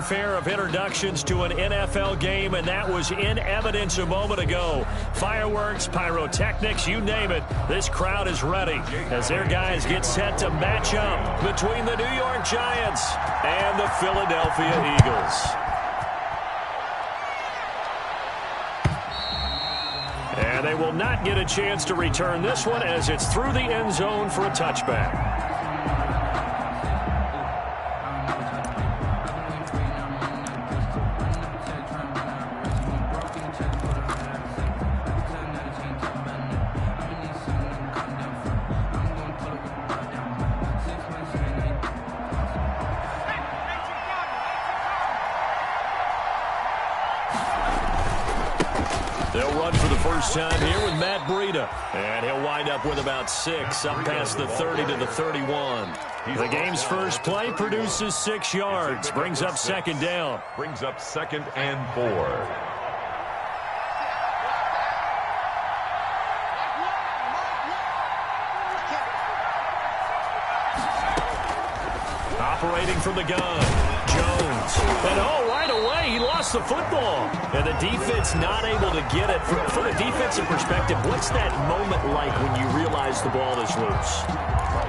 fanfare of introductions to an NFL game, and that was in evidence a moment ago. Fireworks, pyrotechnics, you name it. This crowd is ready as their guys get set to match up between the New York Giants and the Philadelphia Eagles. And they will not get a chance to return this one as it's through the end zone for a touchback. They'll run for the first time here with Matt Breida. And he'll wind up with about 6, up past the 30 to the 31. The game's first play produces 6 yards. Brings up second down. Brings up 2nd and 4. Operating from the gun, Jones. And right away, he lost the football. And the defense not able to get it. From a defensive perspective, what's that moment like when you realize the ball is loose?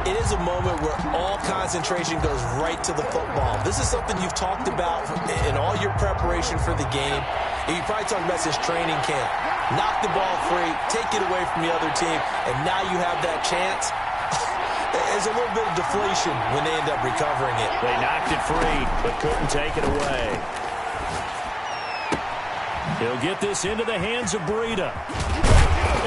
It is a moment where all concentration goes right to the football. This is something you've talked about in all your preparation for the game. And you probably talked about since training camp. Knock the ball free, take it away from the other team, and now you have that chance. There's a little bit of deflation when they end up recovering it. They knocked it free, but couldn't take it away. He'll get this into the hands of Breida.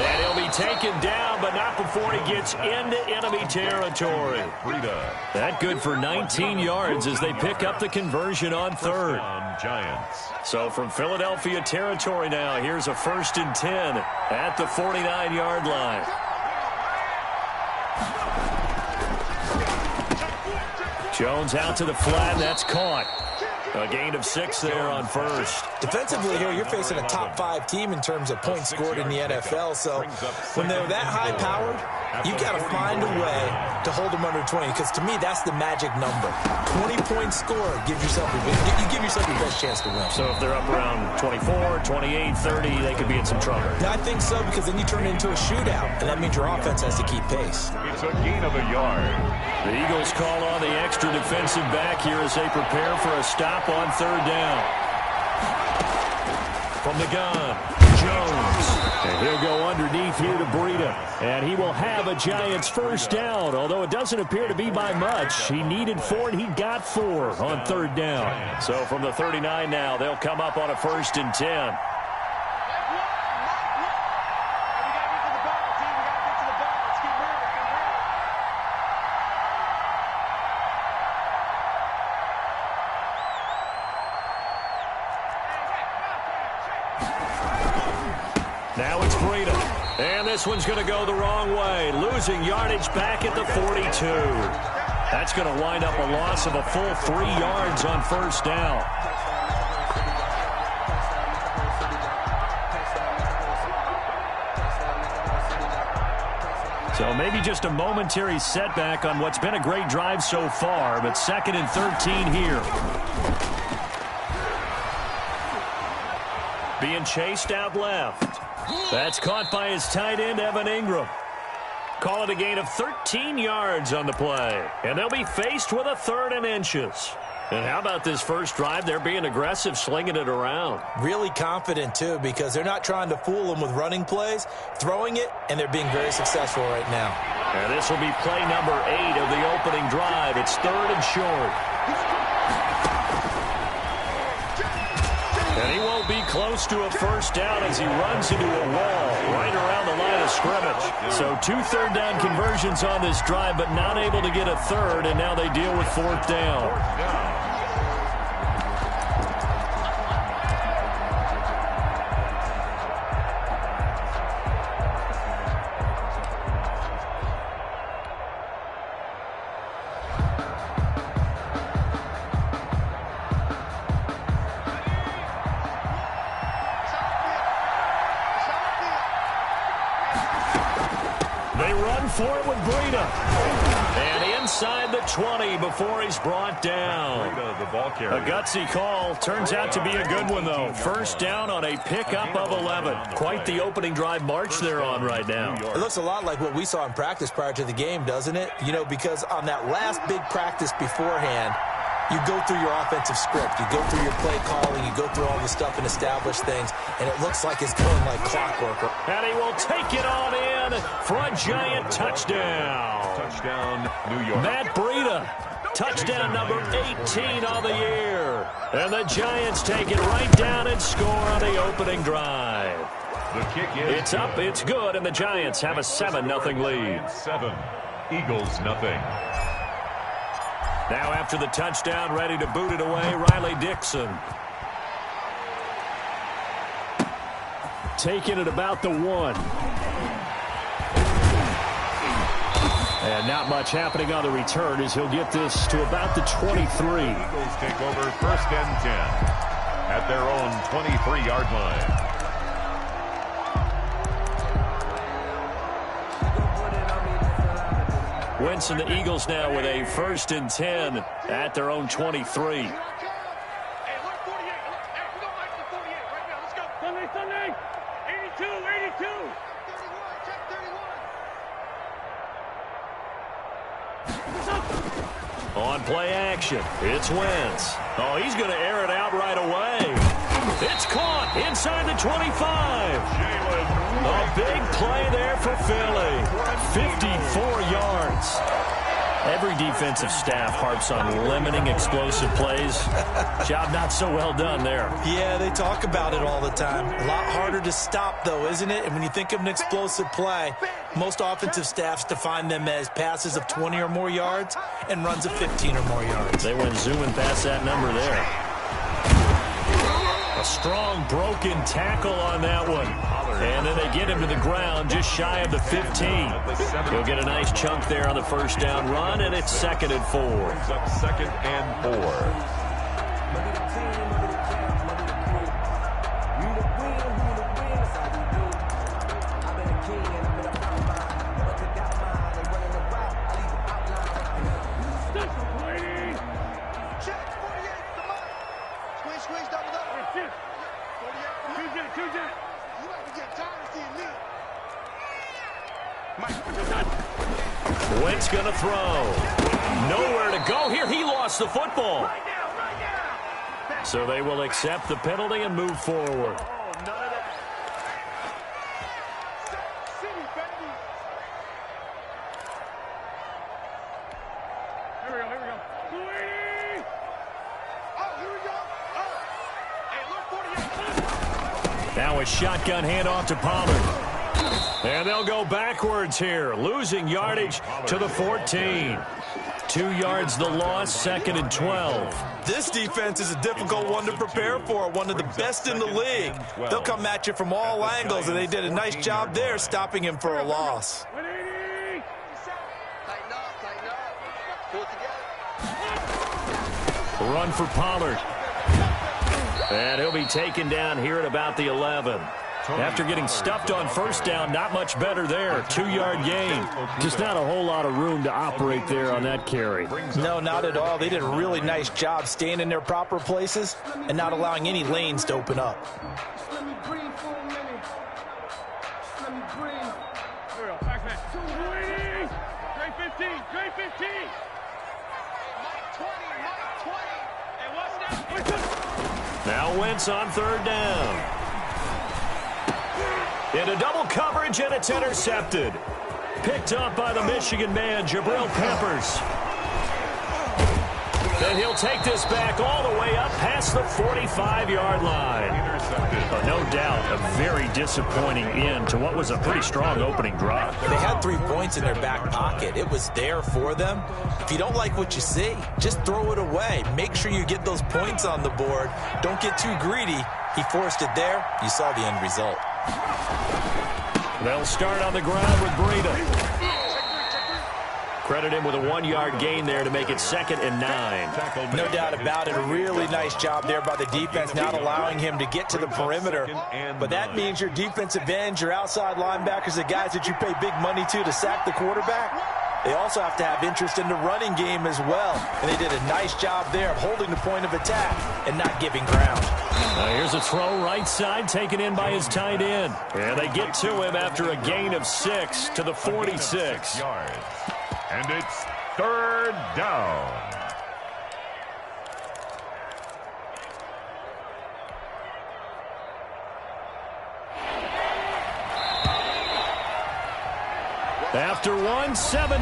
And he'll be taken down, but not before he gets into enemy territory. Breida. That good for 19 yards as they pick up the conversion on third. Giants. So from Philadelphia territory now, here's a 1st and 10 at the 49-yard line. Jones out to the flat, and that's caught. A gain of 6 there on first. Defensively here, you're facing a top 5 team in terms of points scored in the NFL. So when they're that high-powered, you've got to find a way to hold them under 20. Because to me, that's the magic number. 20-point score, you give yourself your best chance to win. So if they're up around 24, 28, 30, they could be in some trouble. I think so, because then you turn it into a shootout, and that means your offense has to keep pace. It's a gain of a yard. The Eagles call on the extra defensive back here as they prepare for a stop on 3rd down. From the gun, Jones. And he'll go underneath here to Breida. And he will have a Giants first down, although it doesn't appear to be by much. He needed 4, and he got 4 on 3rd down. So from the 39 now, they'll come up on a 1st and 10. Now it's Breida. And this one's going to go the wrong way. Losing yardage back at the 42. That's going to wind up a loss of a full 3 yards on 1st down. So maybe just a momentary setback on what's been a great drive so far, but 2nd and 13 here. Being chased out left. That's caught by his tight end, Evan Ingram. Call it a gain of 13 yards on the play. And they'll be faced with a 3rd and inches. And how about this first drive? They're being aggressive, slinging it around. Really confident, too, because they're not trying to fool them with running plays, throwing it, and they're being very successful right now. And this will be play number 8 of the opening drive. It's 3rd and short. And he won't be close to a first down as he runs into a wall right around the line of scrimmage. So 2 3rd down conversions on this drive, but not able to get a 3rd, and now they deal with 4th down. They run for it with Breida. And inside the 20 before he's brought down. A gutsy call. Turns out to be a good one, though. First down on a pickup of 11. Quite the opening drive march they're on right now. It looks a lot like what we saw in practice prior to the game, doesn't it? You know, because on that last big practice beforehand, you go through your offensive script. You go through your play calling. You go through all the stuff and establish things. And it looks like it's going like clockwork. And he will take it on in for a giant touchdown. Touchdown, New York. Matt Breida, touchdown number 18 on the year. And the Giants take it right down and score on the opening drive. The kick is It's up, it's good, and the Giants have a 7-0 lead. 7. Eagles nothing. Now after the touchdown, ready to boot it away, Riley Dixon. Taking it about the 1. And not much happening on the return as he'll get this to about the 23. Eagles take over 1st and 10 at their own 23-yard line. Wentz and the Eagles now with a 1st and 10 at their own 23. On play action, it's Wentz. Oh, he's going to air it out right away. It's caught inside the 25. A big play there for Philly. 54 yards. Every defensive staff harps on limiting explosive plays. Job not so well done there. Yeah, they talk about it all the time. A lot harder to stop, though, isn't it? And when you think of an explosive play, most offensive staffs define them as passes of 20 or more yards and runs of 15 or more yards. They went zooming past that number there. A strong broken tackle on that one. And then they get him to the ground just shy of the 15. He'll get a nice chunk there on the first down run, and it's 2nd and 4. Brings up 2nd and 4. Wentz going to throw. Nowhere to go here. He lost the football. So they will accept the penalty and move forward. Now a shotgun handoff to Pollard. And they'll go backwards here, losing yardage to the 14. 2 yards the loss, 2nd and 12. This defense is a difficult one to prepare for, one of the best in the league. They'll come at you from all angles, and they did a nice job there stopping him for a loss. Run for Pollard. And he'll be taken down here at about the 11. After getting stuffed on first down, not much better there. 2-yard gain. Just not a whole lot of room to operate there on that carry. No, not at all. They did a really nice job staying in their proper places and not allowing any lanes to open up. Let me breathe for a minute. Let me breathe. Here we go. Back. 280. Great 15. Great 15. Mike 20. Hey, watch that. Now Wentz on 3rd down. Into double coverage, and it's intercepted. Picked up by the Michigan man, Jabril Peppers. Then he'll take this back all the way up past the 45-yard line. No doubt, a very disappointing end to what was a pretty strong opening drive. They had 3 points in their back pocket. It was there for them. If you don't like what you see, just throw it away. Make sure you get those points on the board. Don't get too greedy. He forced it there. You saw the end result. They'll start on the ground with Breida. Credit him with a 1-yard gain there to make it 2nd and 9. No doubt about it. A really nice job there by the defense, not allowing him to get to the perimeter. But that means your defensive ends, your outside linebackers, the guys that you pay big money to sack the quarterback, they also have to have interest in the running game as well. And they did a nice job there of holding the point of attack and not giving ground. Here's a throw right side taken in by his tight end. And they get to him after a gain of 6 to the 46. Yards. And it's third down. After 1, 7-0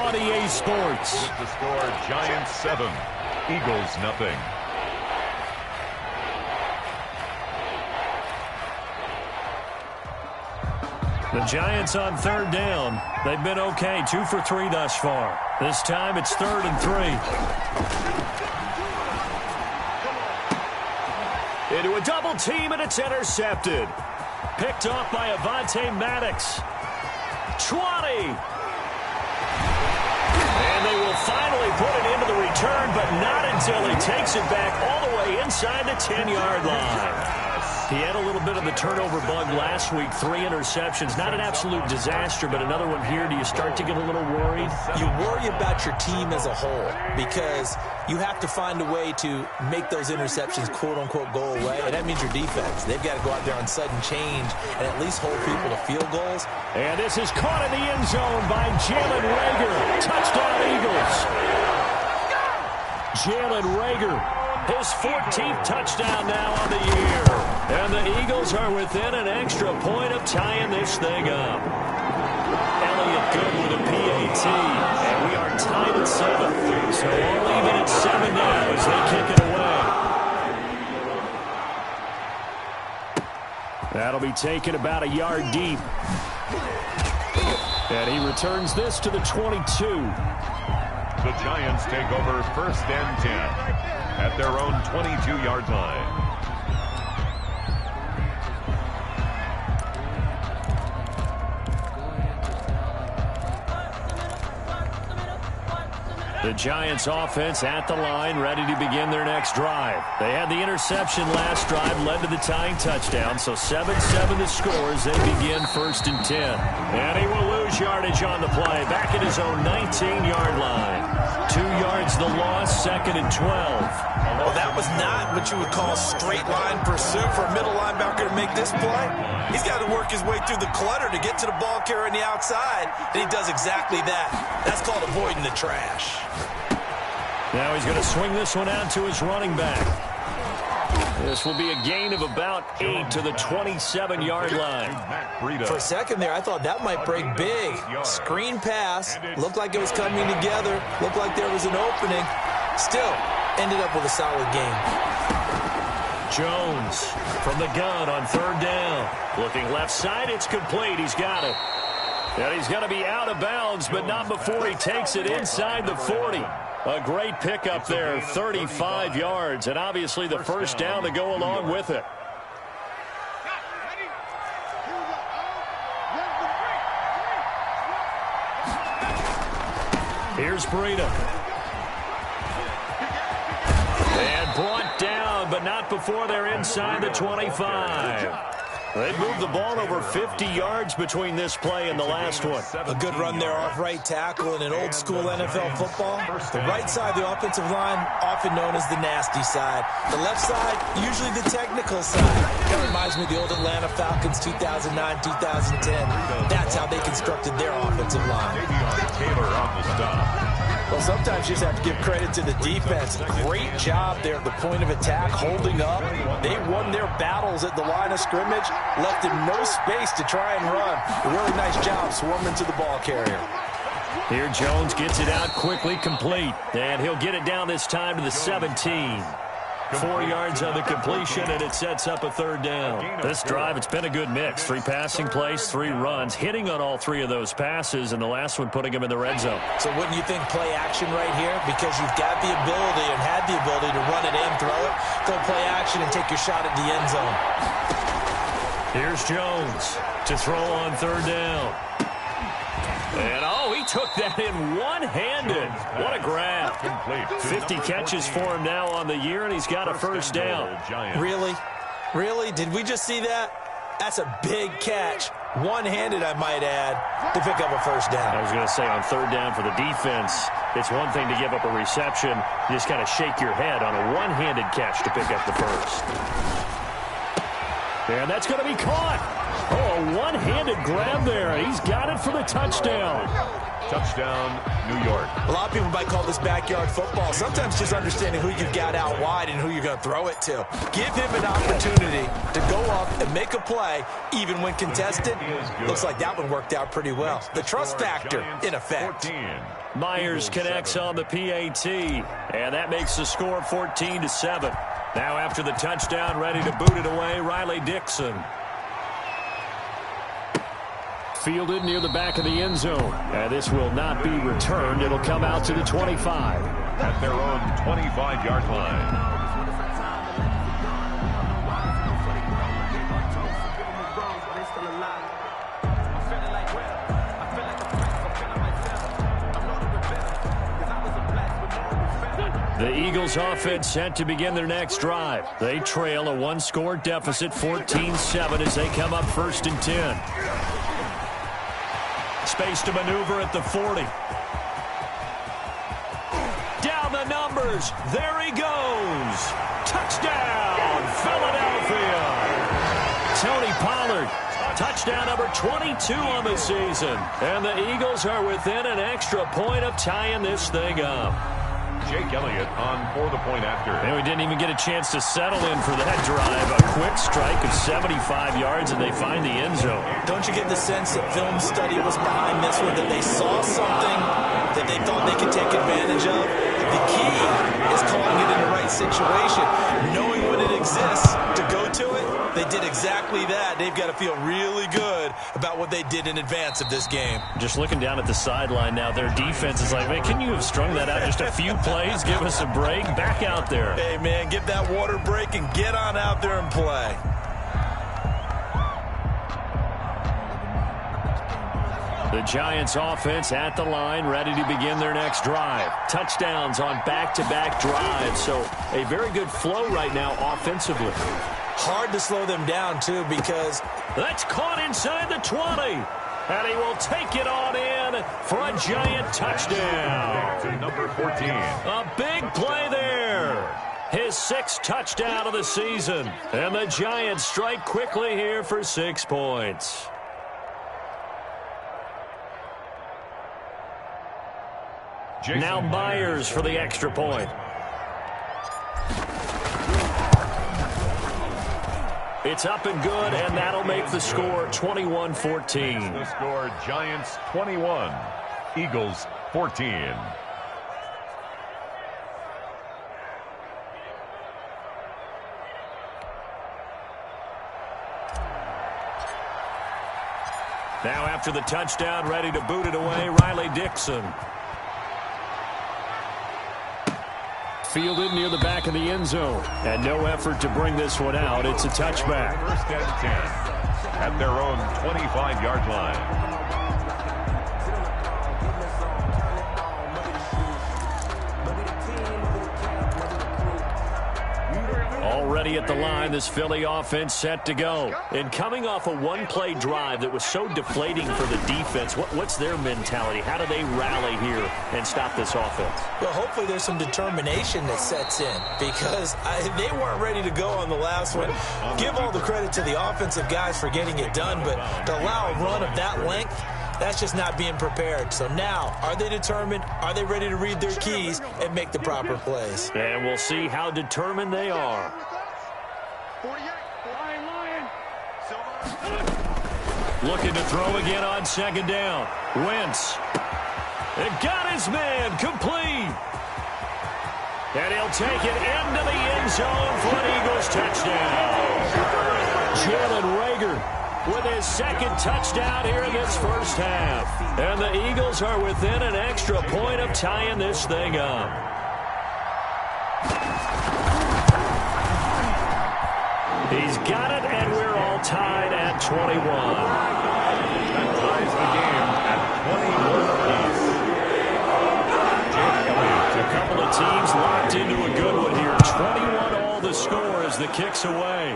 on EA Sports. With the score, Giants 7, Eagles 0. The Giants on third down. They've been okay, 2 for 3 thus far. This time it's 3rd and 3. Into a double team, and it's intercepted. Picked off by Avonte Maddox. 20. And they will finally put it into the return, but not until he takes it back all the way inside the 10-yard line. He had a little bit of the turnover bug last week, 3 interceptions. Not an absolute disaster, but another one here. Do you start to get a little worried? You worry about your team as a whole because you have to find a way to make those interceptions, quote-unquote, go away, and that means your defense. They've got to go out there on sudden change and at least hold people to field goals. And this is caught in the end zone by Jalen Reagor. Touchdown, Eagles. Jalen Reagor, his 14th touchdown now on the year. And the Eagles are within an extra point of tying this thing up. Elliott good with a PAT. And we are tied at 7. So all even at 7 now as they kick it away. That'll be taken about a yard deep. And he returns this to the 22. The Giants take over 1st and 10 at their own 22-yard line. The Giants offense at the line, ready to begin their next drive. They had the interception last drive, led to the tying touchdown. So 7-7 the score as they begin 1st and 10. And he will lose yardage on the play. Back at his own 19-yard line. 2 yards the loss, 2nd and 12. Well, that was not what you would call straight line pursuit for a middle linebacker to make this play. He's got to work his way through the clutter to get to the ball carrier on the outside, and he does exactly that. That's called avoiding the trash. Now he's going to swing this one out to his running back. This will be a gain of about 8 to the 27-yard line. For a second there, I thought that might break big. Screen pass. Looked like it was coming together. Looked like there was an opening. Still, ended up with a solid game. Jones from the gun on 3rd down. Looking left side, it's complete. He's got it. And he's going to be out of bounds, but not before he takes it inside the 40. A great pickup there, 35 yards, and obviously the first down to go along with it. Here's Breida. And brought down, but not before they're inside the 25. They moved the ball over 50 yards between this play and the last one. A good run there off right tackle in an old-school NFL football. The right side of the offensive line, often known as the nasty side. The left side, usually the technical side. Kind of reminds me of the old Atlanta Falcons 2009, 2010. That's how they constructed their offensive line. Taylor on the stop. Well, sometimes you just have to give credit to the defense. Great job there at the point of attack, holding up. They won their battles at the line of scrimmage, left him no space to try and run. A really nice job swarming to the ball carrier. Here Jones gets it out quickly, complete. And he'll get it down this time to the 17. 4 yards on the completion, and it sets up a 3rd down. This drive, it's been a good mix. 3 passing plays, 3 runs, hitting on all 3 of those passes, and the last one putting him in the red zone. So wouldn't you think play action right here? Because you've got the ability and had the ability to run it in, throw it, go play action, and take your shot at the end zone. Here's Jones to throw on 3rd down. And, he took that in one-handed. What a grab. 50 catches for him now on the year, and he's got a first down. Really? Really? Did we just see that? That's a big catch One-handed, I might add, to pick up a first down. I was going to say on third down for the defense, it's one thing to give up a reception. You just kind of shake your head on a one-handed catch to pick up the first. And that's going to be caught. Oh, a one-handed grab there, and he's got it for the touchdown. Touchdown, New York. A lot of people might call this backyard football. Sometimes just understanding who you've got out wide and who you're going to throw it to. Give him an opportunity to go up and make a play, even when contested. Looks like that one worked out pretty well. The trust factor in effect. 14. Myers connects on the PAT, and that makes the score 14-7. Now after the touchdown, ready to boot it away, Riley Dixon. Fielded near the back of the end zone. And this will not be returned. It'll come out to the 25. At their own 25-yard line. The Eagles offense set to begin their next drive. They trail a one-score deficit, 14-7, as they come up 1st and 10. Space to maneuver at the 40. Down the numbers. There he goes. Touchdown, Philadelphia. Tony Pollard. Touchdown number 22 on the season. And the Eagles are within an extra point of tying this thing up. Jake Elliott on for the point after. And we didn't even get a chance to settle in for that drive. A quick strike of 75 yards, and they find the end zone. Don't you get the sense that film study was behind this one, that they saw something that they thought they could take advantage of? The key is calling it in the right situation. Knowing when it exists to go to it, they did exactly that. They've got to feel really good about what they did in advance of this game. Just looking down at the sideline now, their defense is like, man, can you have strung that out just a few plays? Give us a break. Back out there. Hey, man, give that water break and get on out there and play. The Giants offense at the line, ready to begin their next drive. Touchdowns on back-to-back drives, so a very good flow right now offensively. Hard to slow them down, too, because that's caught inside the 20. And he will take it on in for a Giant touchdown. To number 14. A big play there. His 6th touchdown of the season. And the Giants strike quickly here for 6 points. Now Myers for the extra point. It's up and good, and that'll make the score 21-14. The score, Giants 21, Eagles 14. Now after the touchdown, ready to boot it away, Riley Dixon. Fielded near the back of the end zone. And no effort to bring this one out. It's a touchback. 1st and 10 at their own 25-yard line. Already at the line, this Philly offense set to go. And coming off a one-play drive that was so deflating for the defense, what's their mentality? How do they rally here and stop this offense? Well, hopefully there's some determination that sets in, because they weren't ready to go on the last one. Give all the credit to the offensive guys for getting it done, but to allow a run of that length, that's just not being prepared. So now, are they determined? Are they ready to read their keys and make the proper plays? And we'll see how determined they are. 48, Lion. Looking to throw again on 2nd down. Wentz. It got his man complete. And he'll take it into the end zone for an Eagles touchdown. Jalen Reagor with his 2nd touchdown here in this first half. And the Eagles are within an extra point of tying this thing up. He's got it, and we're all tied at 21. That ties the game at 21 apiece. A couple of teams locked into a good one here. 21 all the score as the kick's away.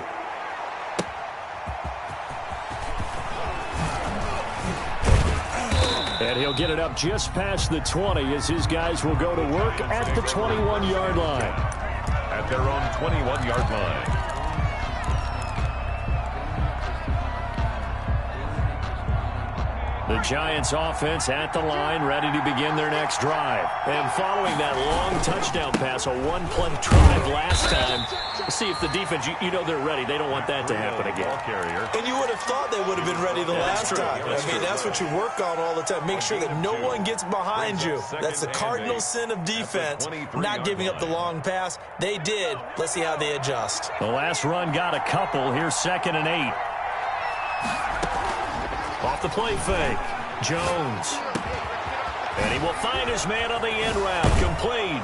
And he'll get it up just past the 20 as his guys will go to work at the 21-yard line. At their own 21-yard line. The Giants offense at the line, ready to begin their next drive. And following that long touchdown pass, a one-play drive last time, see if the defense, you know they're ready. They don't want that to happen again. And you would have thought they would have been ready the last time. That's what you work on all the time. Make sure that no one gets behind you. That's the cardinal sin of defense, not giving up the long pass. They did. Let's see how they adjust. The last run got a couple. Here's 2nd and 8. Off the play fake. Jones. And he will find his man on the end route. Complete.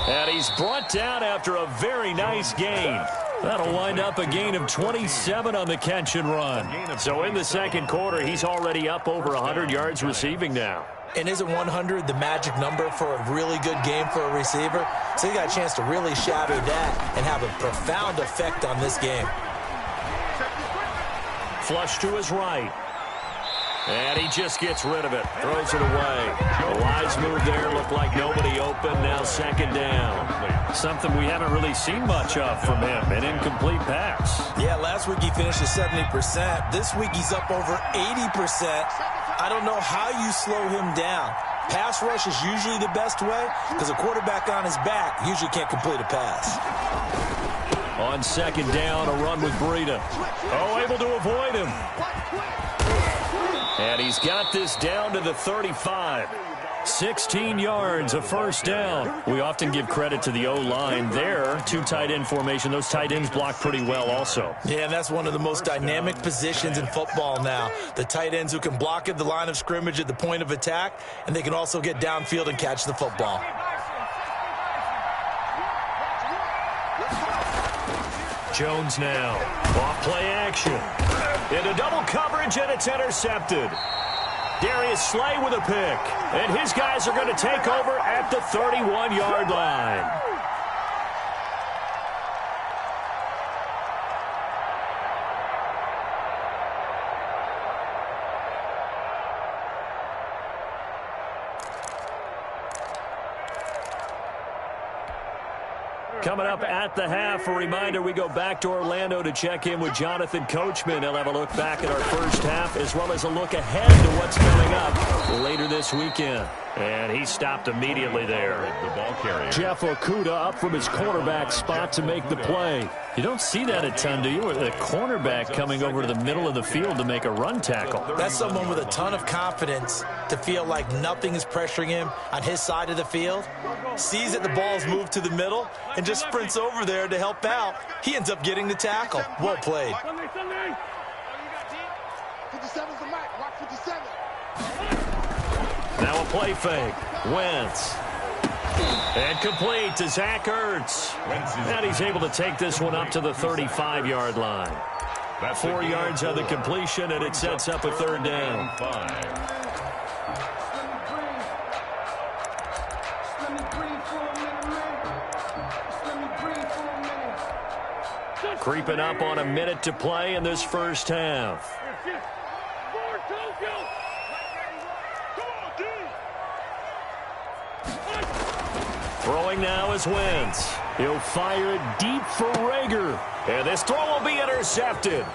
And he's brought down after a very nice gain. That'll wind up a gain of 27 on the catch and run. So in the second quarter, he's already up over 100 yards receiving now. And isn't 100 the magic number for a really good game for a receiver? So he got a chance to really shatter that and have a profound effect on this game. Flush to his right. And he just gets rid of it. Throws it away. A wise move there. Looked like nobody open. Now 2nd down. Something we haven't really seen much of from him. An incomplete pass. Yeah, last week he finished at 70%. This week he's up over 80%. I don't know how you slow him down. Pass rush is usually the best way because a quarterback on his back usually can't complete a pass. On 2nd down, a run with Breida. Oh, able to avoid him. And he's got this down to the 35. 16 yards, a first down. We often give credit to the O-line there. 2 tight end formation. Those tight ends block pretty well also. Yeah, and that's one of the most dynamic positions in football now. The tight ends who can block at the line of scrimmage at the point of attack, and they can also get downfield and catch the football. Jones now. Off play action. Into double coverage, and it's intercepted. Darius Slay with a pick. And his guys are going to take over at the 31-yard line. Coming up at the half, a reminder, we go back to Orlando to check in with Jonathan Coachman. He'll have a look back at our first half as well as a look ahead to what's coming up later this weekend. And he stopped immediately there. The ball carrier. Jeff Okudah up from his cornerback spot to make the play. You don't see that a ton, do you? With a cornerback coming over to the middle of the field to make a run tackle. That's someone with a ton of confidence to feel like nothing is pressuring him on his side of the field. Sees that the ball's moved to the middle and just sprints over there to help out. He ends up getting the tackle. Well played. Now a play fake. Wentz. And complete to Zach Ertz. And he's able to take this one up to the 35-yard line. 4 yards on the completion, and it sets up a 3rd down. Creeping up on a minute to play in this first half. Throwing now is Wentz. He'll fire it deep for Rager. And this throw will be intercepted.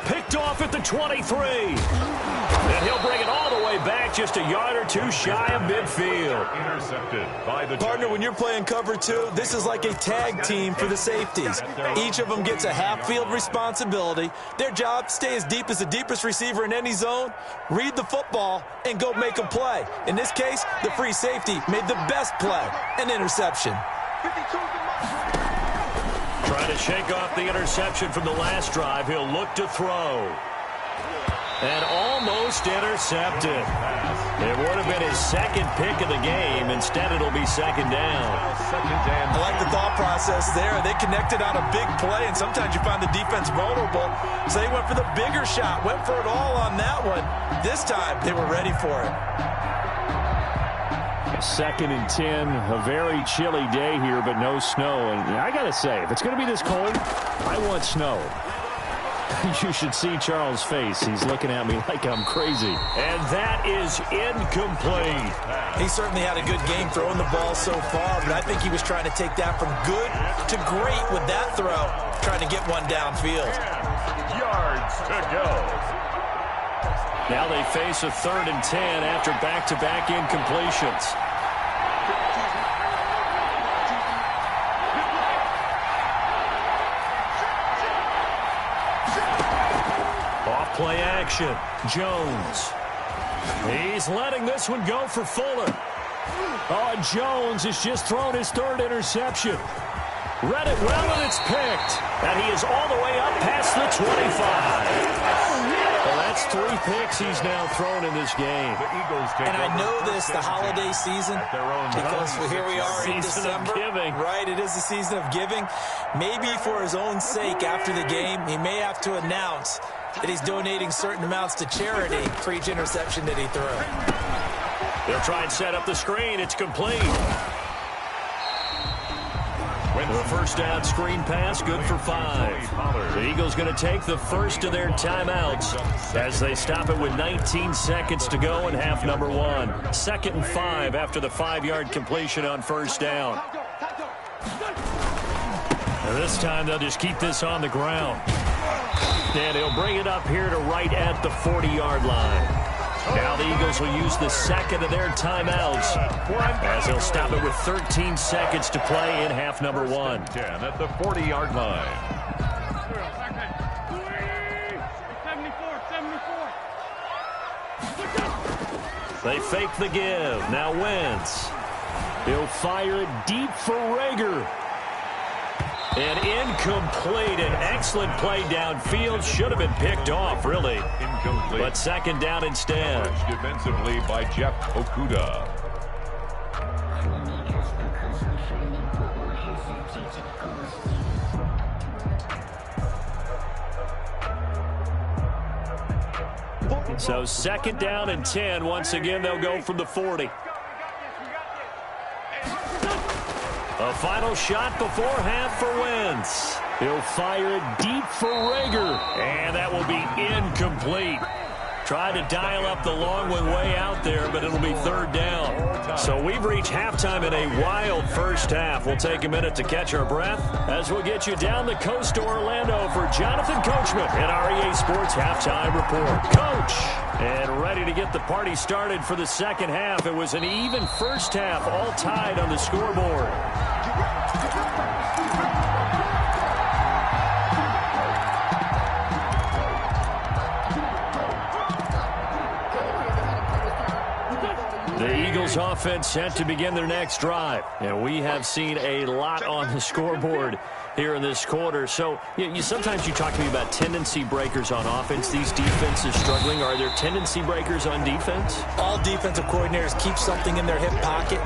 Picked off at the 23. And he'll bring it all the way back just a yard or 2 shy of midfield. Intercepted by the partner. When you're playing cover 2, this is like a tag team for the safeties. Each of them gets a half-field responsibility. Their job, stay as deep as the deepest receiver in any zone, read the football, and go make a play. In this case, the free safety made the best play, an interception. Trying to shake off the interception from the last drive. He'll look to throw. And almost intercepted. It would have been his 2nd pick of the game. Instead, it'll be 2nd down. I like the thought process there. They connected on a big play, and sometimes you find the defense vulnerable. So they went for the bigger shot, went for it all on that one. This time, they were ready for it. 2nd and 10, a very chilly day here, but no snow. And I got to say, if it's going to be this cold, I want snow. You should see Charles' face. He's looking at me like I'm crazy. And that is incomplete. He certainly had a good game throwing the ball so far, but I think he was trying to take that from good to great with that throw, trying to get one downfield. Yards to go. Now they face a 3rd and 10 after back-to-back incompletions. Off-play action. Jones. He's letting this one go for Fuller. Oh, Jones has just thrown his 3rd interception. Read it well, and it's picked. And he is all the way up past the 25. Well, that's 3 picks he's now thrown in this game. The Eagles take And I know this, the holiday season, because here we are in December. Right, it is the season of giving. Maybe for his own sake after the game, he may have to announce that he's donating certain amounts to charity for each interception that he threw. They'll try and set up the screen. It's complete. The first down screen pass, good for 5. The Eagles going to take the first of their timeouts as they stop it with 19 seconds to go in half number 1. 2nd and 5 after the 5-yard completion on first down. And this time they'll just keep this on the ground. And he'll bring it up here to right at the 40-yard line. Now the Eagles will use the second of their timeouts as they'll stop it with 13 seconds to play in half number 1. 10 at the 40-yard line. 74. They fake the give. Now Wentz. He'll fire it deep for Rager. And incomplete. An excellent play downfield. Should have been picked off, really. Incomplete. But 2nd down instead. Defensively by Jeff Okudah. So 2nd down and 10. Once again, they'll go from the 40. A final shot before half for Wentz. He'll fire it deep for Rager. And that will be incomplete. Tried to dial up the long one way out there, but it'll be 3rd down. So we've reached halftime in a wild first half. We'll take a minute to catch our breath as we'll get you down the coast to Orlando for Jonathan Coachman at our EA Sports Halftime Report. Coach! And ready to get the party started for the second half. It was an even first half, all tied on the scoreboard. The Eagles offense set to begin their next drive. And we have seen a lot on the scoreboard here in this quarter. So sometimes you talk to me about tendency breakers on offense. These defenses struggling. Are there tendency breakers on defense? All defensive coordinators keep something in their hip pocket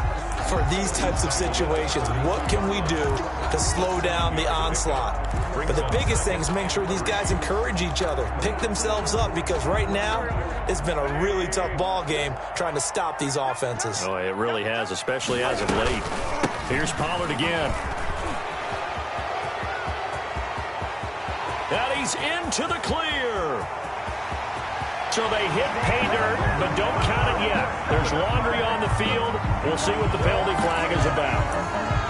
for these types of situations. What can we do to slow down the onslaught? But the biggest thing is make sure these guys encourage each other, pick themselves up, because right now it's been a really tough ball game trying to stop these offenses. Oh, it really has, especially as of late. Here's Pollard again. And he's into the clear. So they hit pay dirt, but don't count it yet. There's laundry on the field. We'll see what the penalty flag is about.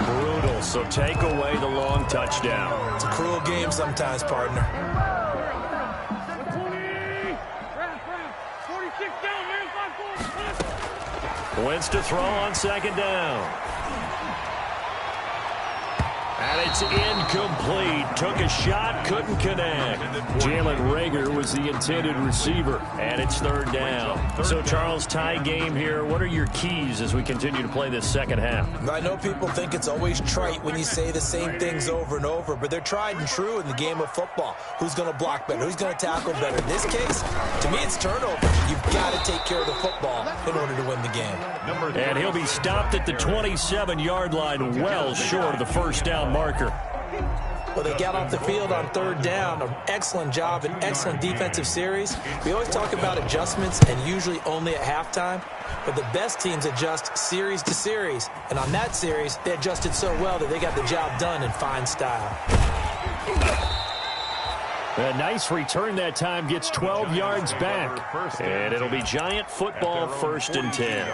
Brutal, so take away the long touchdown. It's a cruel game sometimes, partner. 46 down, man. Wentz to throw on 2nd down. And it's incomplete. Took a shot, couldn't connect. Jalen Rager was the intended receiver, and it's 3rd down. So, Charles, tie game here. What are your keys as we continue to play this second half? I know people think it's always trite when you say the same things over and over, but they're tried and true in the game of football. Who's going to block better? Who's going to tackle better? In this case, to me, it's turnover. You've got to take care of the football in order to win the game. And he'll be stopped at the 27-yard line, well short of the first down marker. Well, they got off the field on 3rd down. An excellent job, an excellent defensive series. We always talk about adjustments, and usually only at halftime. But the best teams adjust series to series. And on that series, they adjusted so well that they got the job done in fine style. A nice return that time, gets 12 yards back. And it'll be Giant football, 1st and 10.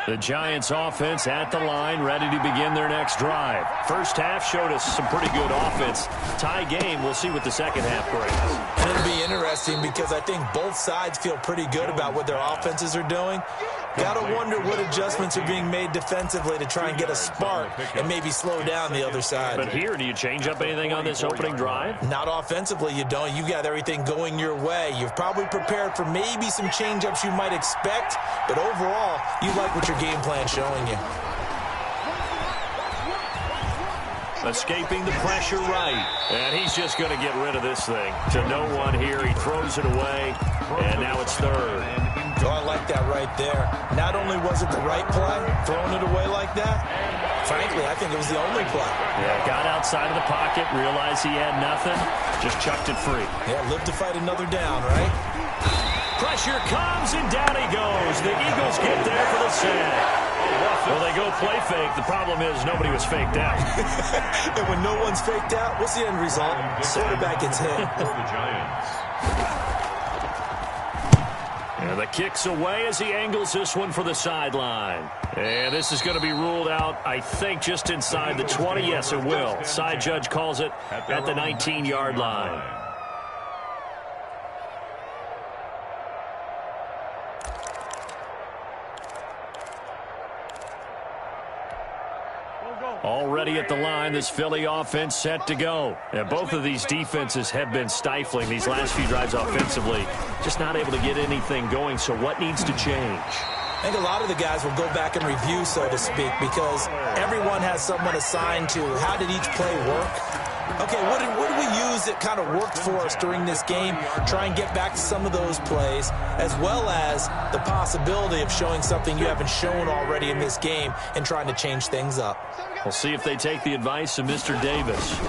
The Giants offense at the line, ready to begin their next drive. First half showed us some pretty good offense. Tie game, we'll see what the second half brings. And it'll be interesting because I think both sides feel pretty good about what their offenses are doing. Got to wonder what adjustments are being made defensively to try and get a spark and maybe slow down the other side. But here, do you change up anything on this opening drive? Not offensively, you don't. You got everything going your way. You've probably prepared for maybe some change-ups you might expect, but overall, you like what your game plan showing you. Escaping the pressure right. And he's just going to get rid of this thing. To no one here. He throws it away. And now it's 3rd. Oh, I like that right there. Not only was it the right play, throwing it away like that, frankly, I think it was the only play. Yeah, got outside of the pocket, realized he had nothing, just chucked it free. Yeah, live to fight another down, right? Pressure comes, and down he goes. The Eagles get there for the sack. Well, they go play fake. The problem is nobody was faked out. And when no one's faked out, what's the end result? The quarterback gets hit. For the Giants. And the kick's away as he angles this one for the sideline. And this is going to be ruled out, I think, just inside the 20. Yes, it will. Side judge calls it at the 19-yard line. Already at the line, this Philly offense set to go. And both of these defenses have been stifling these last few drives offensively. Just not able to get anything going, so what needs to change? I think a lot of the guys will go back and review, so to speak, because everyone has someone assigned to how did each play work. Okay, what did we use that kind of worked for us during this game? Try and get back to some of those plays, as well as the possibility of showing something you haven't shown already in this game and trying to change things up. We'll see if they take the advice of Mr. Davis.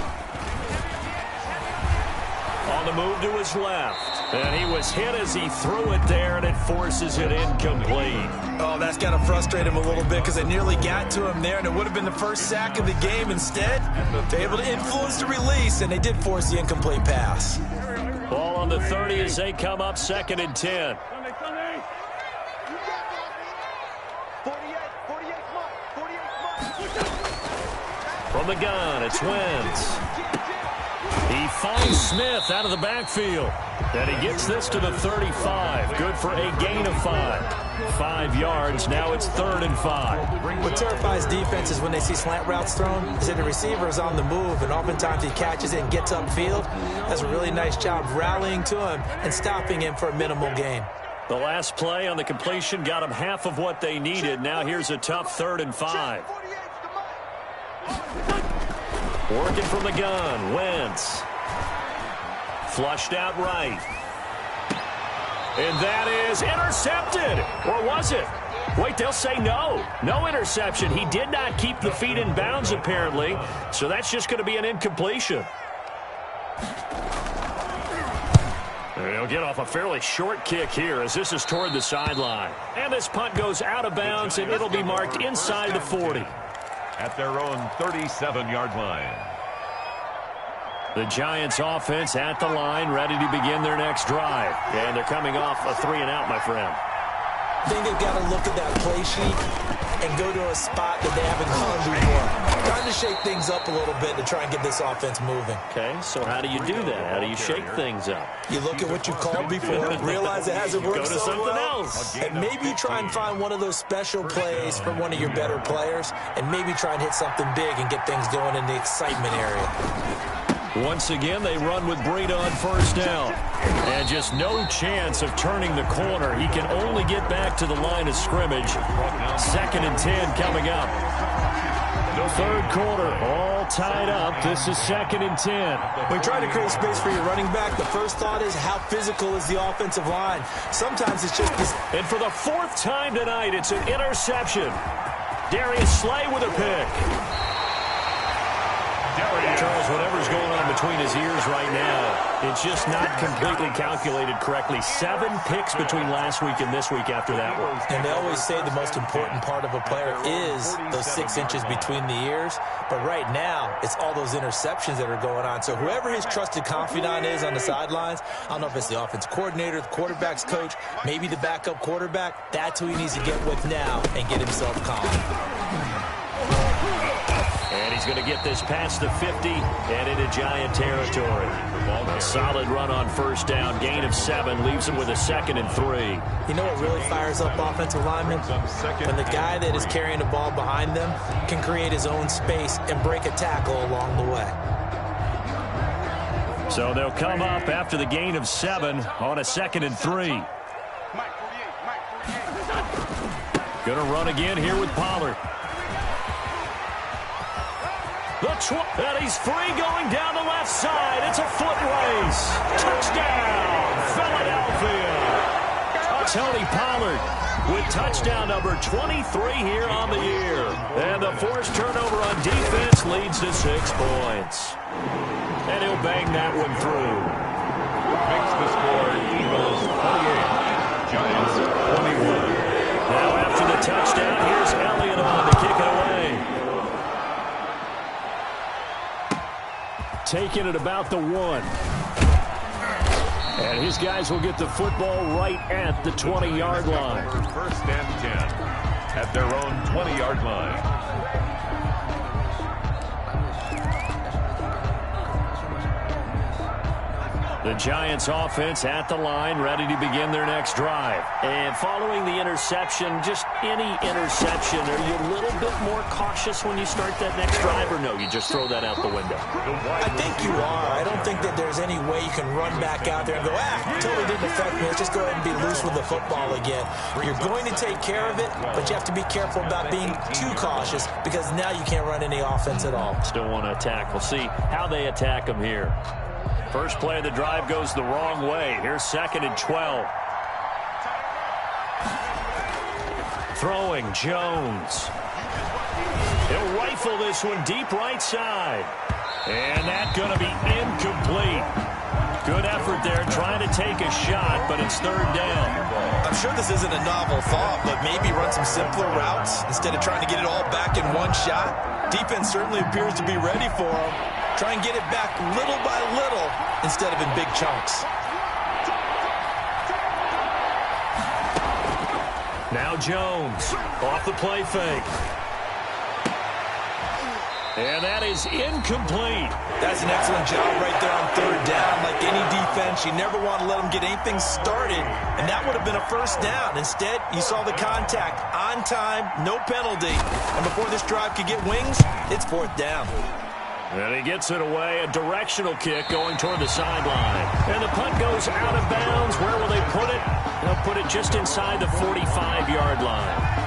On the move to his left. And he was hit as he threw it there, and it forces it incomplete. Oh, that's got to frustrate him a little bit because they nearly got to him there, and it would have been the first sack of the game. Instead, they're able to influence the release, and they did force the incomplete pass. Ball on the 30 as they come up 2nd and 10. From the gun, it's Wentz. He finds Smith out of the backfield. And he gets this to the 35. Good for a gain of 5. 5 yards. Now it's 3rd and 5. What terrifies defenses when they see slant routes thrown is that the receiver is on the move, and oftentimes he catches it and gets upfield. Does a really nice job rallying to him and stopping him for a minimal gain. The last play on the completion got them half of what they needed. Now here's a tough 3rd and 5. Working from the gun, Wentz. Flushed out right. And that is intercepted. Or was it? Wait, they'll say no. No interception. He did not keep the feet in bounds, apparently. So that's just going to be an incompletion. They'll get off a fairly short kick here as this is toward the sideline. And this punt goes out of bounds, and it'll be marked inside the 40. At their own 37-yard line. The Giants offense at the line, ready to begin their next drive. And they're coming off a 3-and-out, my friend. I think they've got to look at that play sheet and go to a spot that they haven't gone before. Trying to shake things up a little bit to try and get this offense moving. Okay, so how do you do that? How do you shake things up? You look at what you called before, realize it hasn't worked go to so something well, else. and maybe you try and find one of those special plays from one of your better players, and maybe try and hit something big and get things going in the excitement area. Once again, they run with Breida on 1st down. And just no chance of turning the corner. He can only get back to the line of scrimmage. 2nd and 10 coming up. 3rd quarter, all tied up. This is 2nd and 10. When you try to create space for your running back, the first thought is how physical is the offensive line. Sometimes it's just this. And for the 4th time tonight, it's an interception. Darius Slay with a pick. Darius Charles, whatever's going on between his ears right now, it's just not completely calculated correctly. 7 picks between last week and this week after that one. And they always say the most important part of a player is those 6 inches between the ears. But right now, it's all those interceptions that are going on. So whoever his trusted confidant is on the sidelines, I don't know if it's the offense coordinator, the quarterback's coach, maybe the backup quarterback, that's who he needs to get with now and get himself calm. And he's going to get this past the 50 and into Giant territory. A solid run on first down. Gain of 7 leaves him with a 2nd and 3. You know what really fires up offensive linemen? When the guy that is carrying the ball behind them can create his own space and break a tackle along the way. So they'll come up after the gain of 7 on a 2nd and 3. Going to run again here with Pollard. And he's free going down the left side. It's a foot race. Touchdown, Philadelphia. Tony Pollard with touchdown number 23 here on the year. And the forced turnover on defense leads to 6 points. And he'll bang that one through. Makes the score Eagles 28, Giants 21. Now after the touchdown, here's Elliott on to kick it away. Taking it about the 1. And his guys will get the football right at the 20-yard line. First and 10 at their own 20-yard line. The Giants offense at the line, ready to begin their next drive. And following the interception, just any interception, are you a little bit more cautious when you start that next drive, or no, you just throw that out the window? I think you are. I don't think that there's any way you can run back out there and go, totally didn't affect me. Let's just go ahead and be loose with the football again. You're going to take care of it, but you have to be careful about being too cautious because now you can't run any offense at all. Still want to attack. We'll see how they attack them here. First play of the drive goes the wrong way. Here's 2nd and 12. Throwing Jones. He'll rifle this one deep right side. And that's going to be incomplete. Good effort there trying to take a shot, but it's 3rd down. I'm sure this isn't a novel thought, but maybe run some simpler routes instead of trying to get it all back in one shot. Defense certainly appears to be ready for him. Try and get it back little by little instead of in big chunks. Now Jones off the play fake. And that is incomplete. That's an excellent job right there on 3rd down. Like any defense, you never want to let them get anything started, and that would have been a 1st down. Instead, you saw the contact on time, no penalty. And before this drive could get wings, it's 4th down. And he gets it away, a directional kick going toward the sideline. And the punt goes out of bounds. Where will they put it? They'll put it just inside the 45-yard line.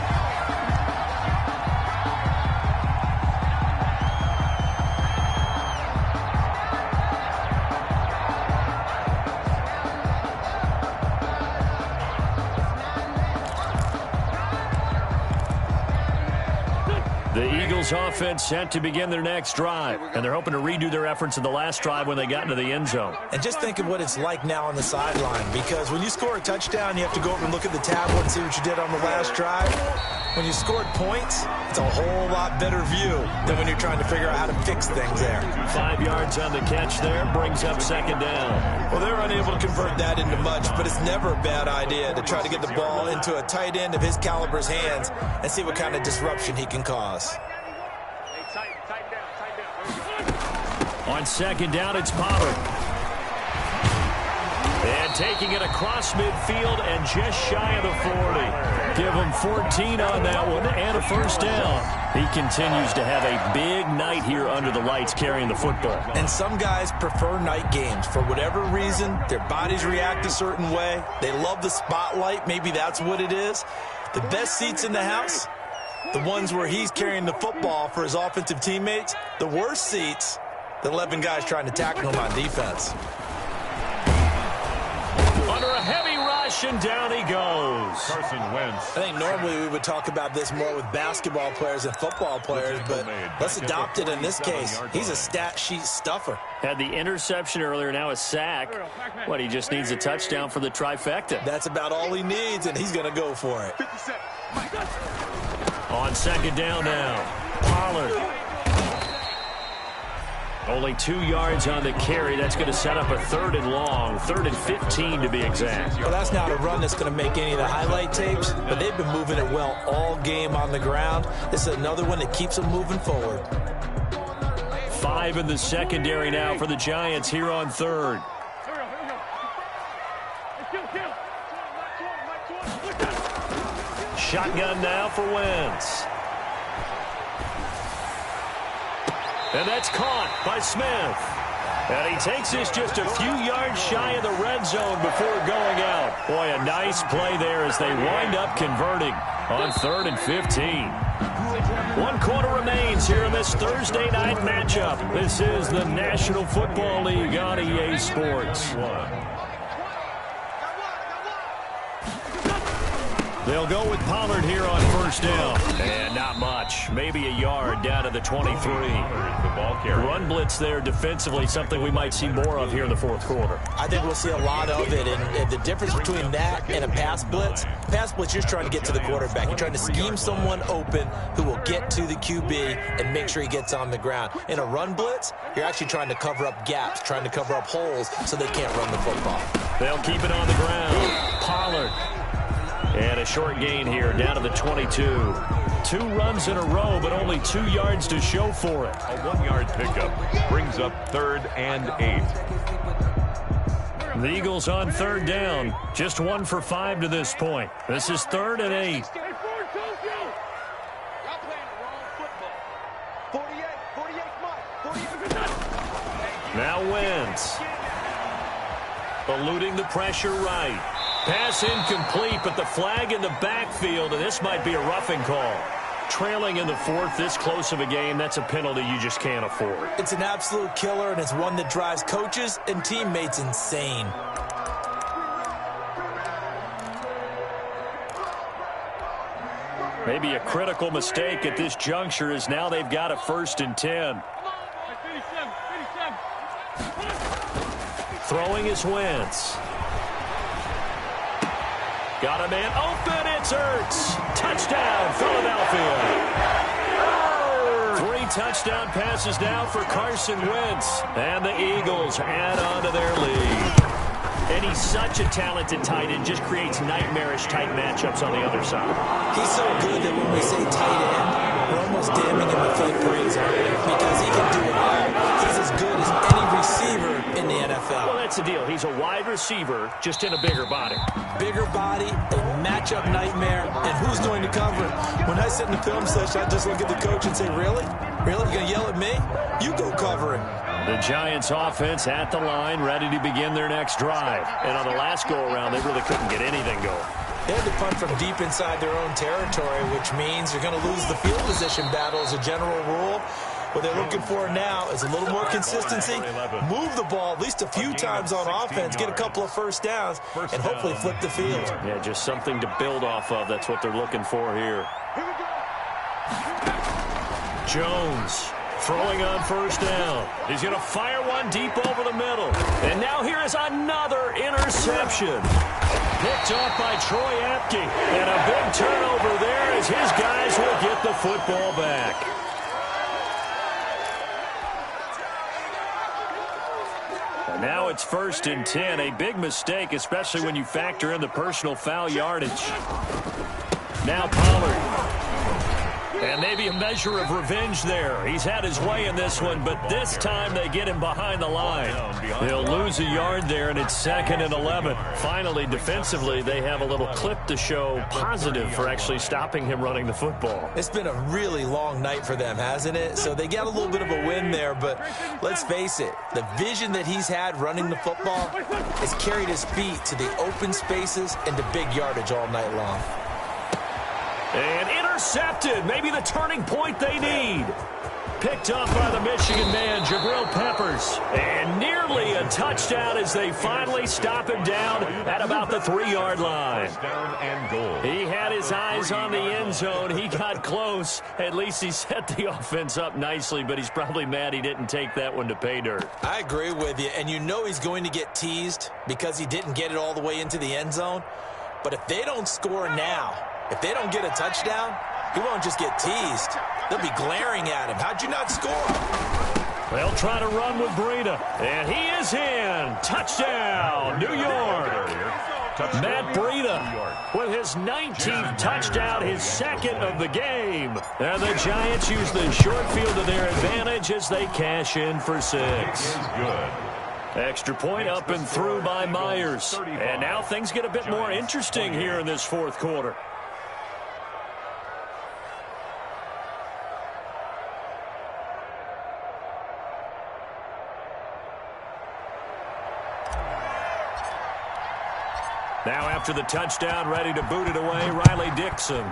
The Eagles offense set to begin their next drive, and they're hoping to redo their efforts in the last drive when they got into the end zone. And just think of what it's like now on the sideline, because when you score a touchdown, you have to go over and look at the tablet and see what you did on the last drive. When you scored points, it's a whole lot better view than when you're trying to figure out how to fix things there. 5 yards on the catch there, brings up 2nd down. Well, they're unable to convert that into much, but it's never a bad idea to try to get the ball into a tight end of his caliber's hands and see what kind of disruption he can cause. On 2nd down, it's Pollard. And taking it across midfield and just shy of the 40. Give him 14 on that one and a 1st down. He continues to have a big night here under the lights carrying the football. And some guys prefer night games. For whatever reason, their bodies react a certain way. They love the spotlight. Maybe that's what it is. The best seats in the house, the ones where he's carrying the football for his offensive teammates. The worst seats, the 11 guys trying to tackle him on defense. Under a heavy rush, completion. Down he goes. Carson Wentz. I think normally we would talk about this more with basketball players and football players, but let's adopt it in this case. He's a stat sheet stuffer. Had the interception earlier, now a sack. What, he just needs a touchdown for the trifecta. That's about all he needs, and he's going to go for it. On second down now, Pollard. Only 2 yards on the carry. That's going to set up a 3rd and long, 3rd and 15 to be exact. Well, that's not a run that's going to make any of the highlight tapes, but they've been moving it well all game on the ground. This is another one that keeps them moving forward. 5 in the secondary now for the Giants here on 3rd. Shotgun now for Wentz. And that's caught by Smith. And he takes this just a few yards shy of the red zone before going out. Boy, a nice play there as they wind up converting on 3rd and 15. 1 quarter remains here in this Thursday night matchup. This is the National Football League on EA Sports. They'll go with Pollard here on 1st down. And not much. Maybe a yard down to the 23. Run blitz there defensively, something we might see more of here in the 4th quarter. I think we'll see a lot of it. And the difference between that and a pass blitz, you're trying to get to the quarterback. You're trying to scheme someone open who will get to the QB and make sure he gets on the ground. In a run blitz, you're actually trying to cover up gaps, trying to cover up holes so they can't run the football. They'll keep it on the ground. Pollard. And a short gain here, down to the 22. 2 runs in a row, but only 2 yards to show for it. A 1-yard pickup brings up 3rd and 8. The Eagles on 3rd down. Just 1 for 5 to this point. This is 3rd and 8. Now Wentz. Eluding the pressure right. Pass incomplete, but the flag in the backfield, and this might be a roughing call. Trailing in the 4th, this close of a game, that's a penalty you just can't afford. It's an absolute killer, and it's one that drives coaches and teammates insane. Maybe a critical mistake at this juncture as now they've got a 1st and 10. Throwing is Wentz. Got a man open. It's Ertz. Touchdown, Philadelphia. 3 touchdown passes now for Carson Wentz. And the Eagles add on to their lead. And he's such a talented tight end, just creates nightmarish-type matchups on the other side. He's so good that when we say tight end, we're almost damning him with fake praise, aren't we? Because he can do it all. He's as good as any receiver in the NFL. Well, that's the deal. He's a wide receiver, just in a bigger body. Bigger body, a matchup nightmare, and who's going to cover it? When I sit in the film session, I just look at the coach and say, really? Really? You're going to yell at me? You go cover him. The Giants offense at the line, ready to begin their next drive. And on the last go-around, they really couldn't get anything going. They had to punt from deep inside their own territory, which means you're going to lose the field position battle as a general rule. What they're looking for now is a little more consistency, move the ball at least a few times on offense, get a couple of 1st downs, and hopefully flip the field. Yeah, just something to build off of. That's what they're looking for here. Jones throwing on 1st down. He's going to fire one deep over the middle. And now here is another interception. Picked off by Troy Apke. And a big turnover there as his guys will get the football back. And now it's 1st and 10. A big mistake, especially when you factor in the personal foul yardage. Now Pollard. And maybe a measure of revenge there. He's had his way in this one, but this time they get him behind the line. They'll lose a yard there, and it's 2nd and 11. Finally, defensively, they have a little clip to show positive for actually stopping him running the football. It's been a really long night for them, hasn't it? So they got a little bit of a win there, but let's face it, the vision that he's had running the football has carried his feet to the open spaces and to big yardage all night long. And intercepted. Maybe the turning point they need. Picked up by the Michigan man, Jabril Peppers. And nearly a touchdown as they finally stop him down at about the 3-yard line. Down and goal. He had his eyes on the end zone. He got close. At least he set the offense up nicely, but he's probably mad he didn't take that one to pay dirt. I agree with you, and you know he's going to get teased because he didn't get it all the way into the end zone. But if they don't score now, if they don't get a touchdown, he won't just get teased. They'll be glaring at him. How'd you not score? They'll try to run with Breida. And he is in. Touchdown, New York. Matt Breida with his 19th touchdown, his second of the game. And the Giants use the short field to their advantage as they cash in for 6. Good. Extra point up and through by Myers. And now things get a bit more interesting here in this fourth quarter. Now after the touchdown, ready to boot it away, Riley Dixon.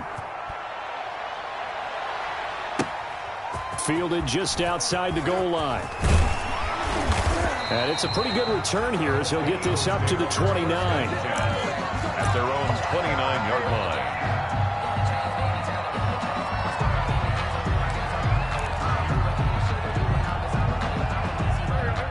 Fielded just outside the goal line. And it's a pretty good return here as he'll get this up to the 29. At their own 29-yard line.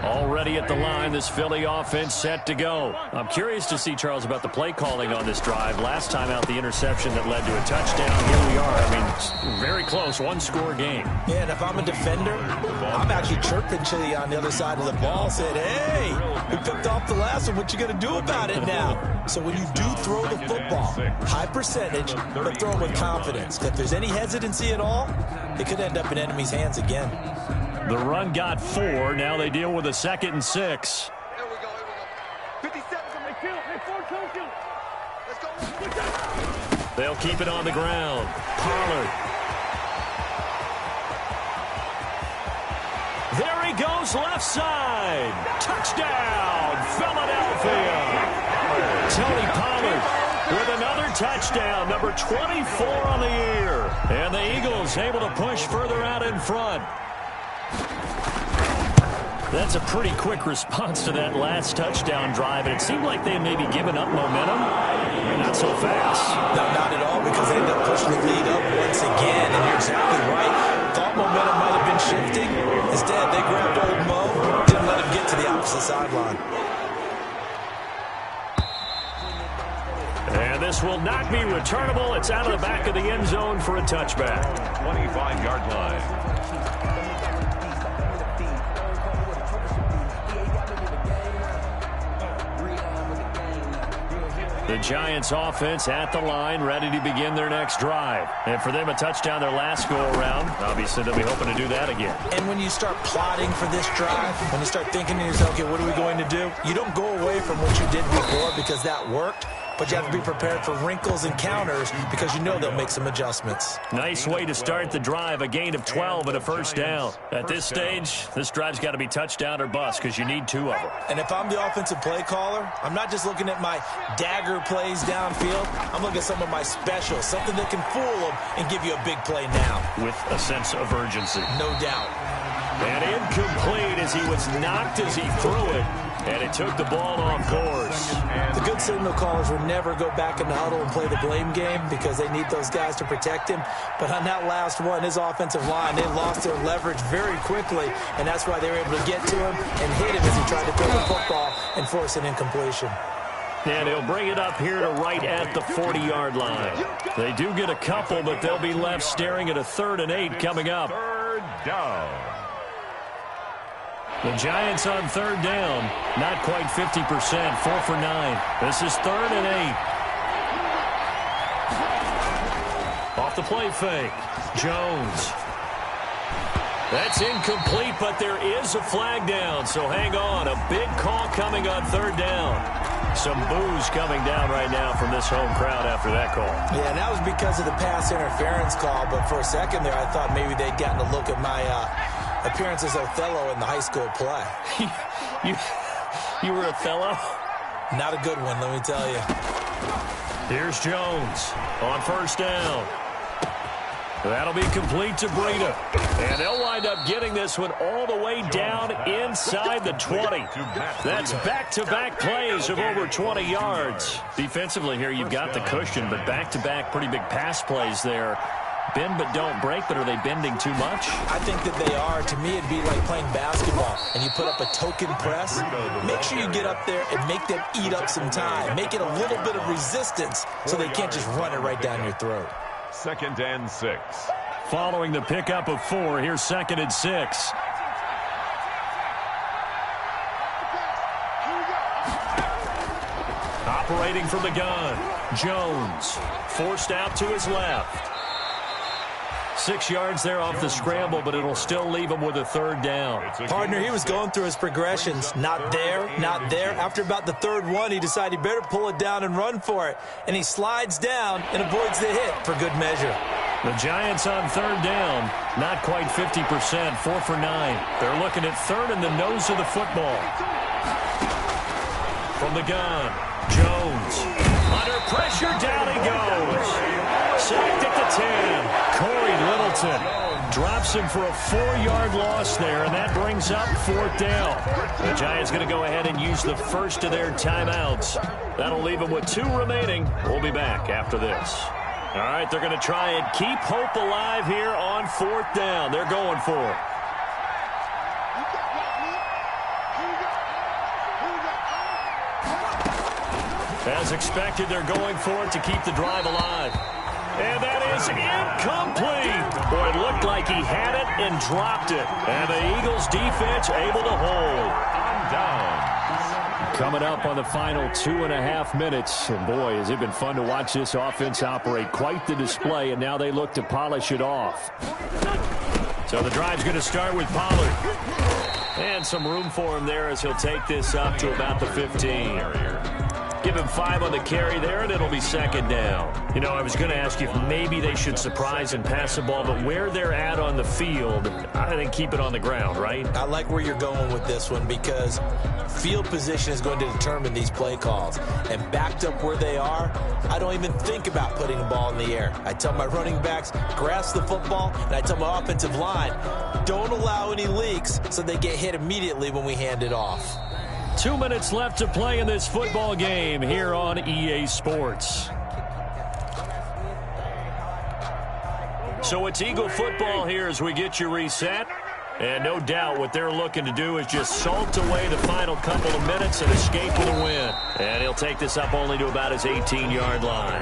Already at the line, this Philly offense set to go. I'm curious to see, Charles, about the play calling on this drive. Last time out, the interception that led to a touchdown. Here we are. I mean, very close, one-score game. Yeah, and if I'm a defender, I'm actually chirping to you on the other side of the ball, saying, hey, we picked off the last one. What you going to do about it now? So when you do throw the football, high percentage, but throw it with confidence. If there's any hesitancy at all, it could end up in enemy's hands again. The run got 4. Now they deal with a 2nd and 6. Here we go. 50 seconds on the field. Hey, 4 2. Let's go. They'll keep it on the ground. Pollard. There he goes, left side. Touchdown, Philadelphia. Tony Pollard with another touchdown, number 24 on the year. And the Eagles able to push further out in front. That's a pretty quick response to that last touchdown drive, and it seemed like they had maybe given up momentum. Not so fast. No, not at all, because they ended up pushing the lead up once again, and you're exactly right. Thought momentum might have been shifting. Instead, they grabbed old Mo, didn't let him get to the opposite sideline. And this will not be returnable. It's out of the back of the end zone for a touchback. 25-yard line. The Giants offense at the line, ready to begin their next drive. And for them, a touchdown their last go-around. Obviously, they'll be hoping to do that again. And when you start plotting for this drive, when you start thinking to yourself, okay, what are we going to do? You don't go away from what you did before because that worked. But you have to be prepared for wrinkles and counters because you know they'll make some adjustments. Nice way to start the drive, a gain of 12 and a first down. At this stage, this drive's got to be touchdown or bust because you need 2 of them. And if I'm the offensive play caller, I'm not just looking at my dagger plays downfield. I'm looking at some of my specials, something that can fool them and give you a big play now. With a sense of urgency. No doubt. And incomplete as he was knocked as he threw it. And it took the ball off course. The good signal callers will never go back in the huddle and play the blame game because they need those guys to protect him. But on that last one, his offensive line, they lost their leverage very quickly, and that's why they were able to get to him and hit him as he tried to throw the football and force an incompletion. And he'll bring it up here to right at the 40-yard line. They do get a couple, but they'll be left staring at a 3rd and 8 coming up. 3rd down. The Giants on 3rd down, not quite 50%, 4 for 9. This is 3rd and 8. Off the play fake, Jones. That's incomplete, but there is a flag down, so hang on. A big call coming on 3rd down. Some boos coming down right now from this home crowd after that call. Yeah, and that was because of the pass interference call, but for a second there I thought maybe they'd gotten a look at my appearance as Othello in the high school play. You were Othello? Not a good one, let me tell you. Here's Jones on 1st down. That'll be complete to Breida. And they'll wind up getting this one all the way down inside the 20. That's back-to-back plays of over 20 yards. Defensively here, you've got the cushion, but back-to-back pretty big pass plays there. Bend but don't break, but are they bending too much? I think that they are. To me, it'd be like playing basketball, and you put up a token press. Make sure you get up there and make them eat up some time. Make it a little bit of resistance so they can't just run it right down your throat. 2nd and 6. Following the pickup of 4, here's 2nd and 6. Operating from the gun, Jones forced out to his left. 6 yards there off the scramble, but it'll still leave him with a 3rd down. Partner, he was going through his progressions. Not there, not there. After about the 3rd one, he decided he better pull it down and run for it. And he slides down and avoids the hit for good measure. The Giants on 3rd down, not quite 50%, 4 for 9. They're looking at 3rd in the nose of the football. From the gun, Jones. Under pressure, down he goes. Sacked at the 10. Corey Littleton drops him for a 4-yard loss there, and that brings up 4th down. The Giants going to go ahead and use the first of their timeouts. That'll leave them with 2 remaining. We'll be back after this. All right, they're going to try and keep hope alive here on 4th down. They're going for it. As expected, they're going for it to keep the drive alive. And that is incomplete. Boy, it looked like he had it and dropped it. And the Eagles defense able to hold. On down. Coming up on the final 2.5 minutes. And boy, has it been fun to watch this offense operate. Quite the display, and now they look to polish it off. So the drive's going to start with Pollard. And some room for him there as he'll take this up to about the 15. Give him 5 on the carry there, and it'll be 2nd down. You know, I was going to ask you if maybe they should surprise and pass the ball, but where they're at on the field, I think keep it on the ground, right? I like where you're going with this one because field position is going to determine these play calls. And backed up where they are, I don't even think about putting the ball in the air. I tell my running backs, grasp the football, and I tell my offensive line, don't allow any leaks so they get hit immediately when we hand it off. 2 minutes left to play in this football game here on EA Sports. So it's Eagle football here as we get you reset. And no doubt what they're looking to do is just salt away the final couple of minutes and escape with a win. And he'll take this up only to about his 18-yard line.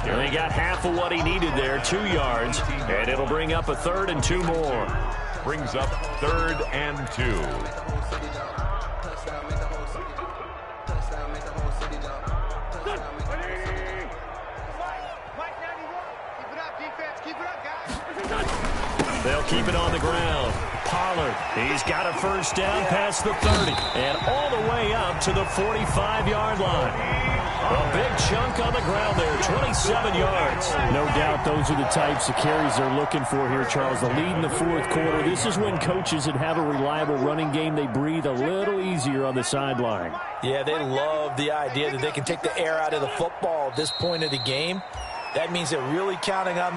And he got half of what he needed there, 2 yards. And it'll bring up a 3rd and 2 more. Brings up 3rd and 2. They'll keep it on the ground. Pollard, he's got a 1st down past the 30 and all the way up to the 45-yard line. A big chunk on the ground there, 27 yards. No doubt those are the types of carries they're looking for here, Charles. The lead in the 4th quarter. This is when coaches that have a reliable running game, they breathe a little easier on the sideline. Yeah, they love the idea that they can take the air out of the football at this point of the game. That means they're really counting on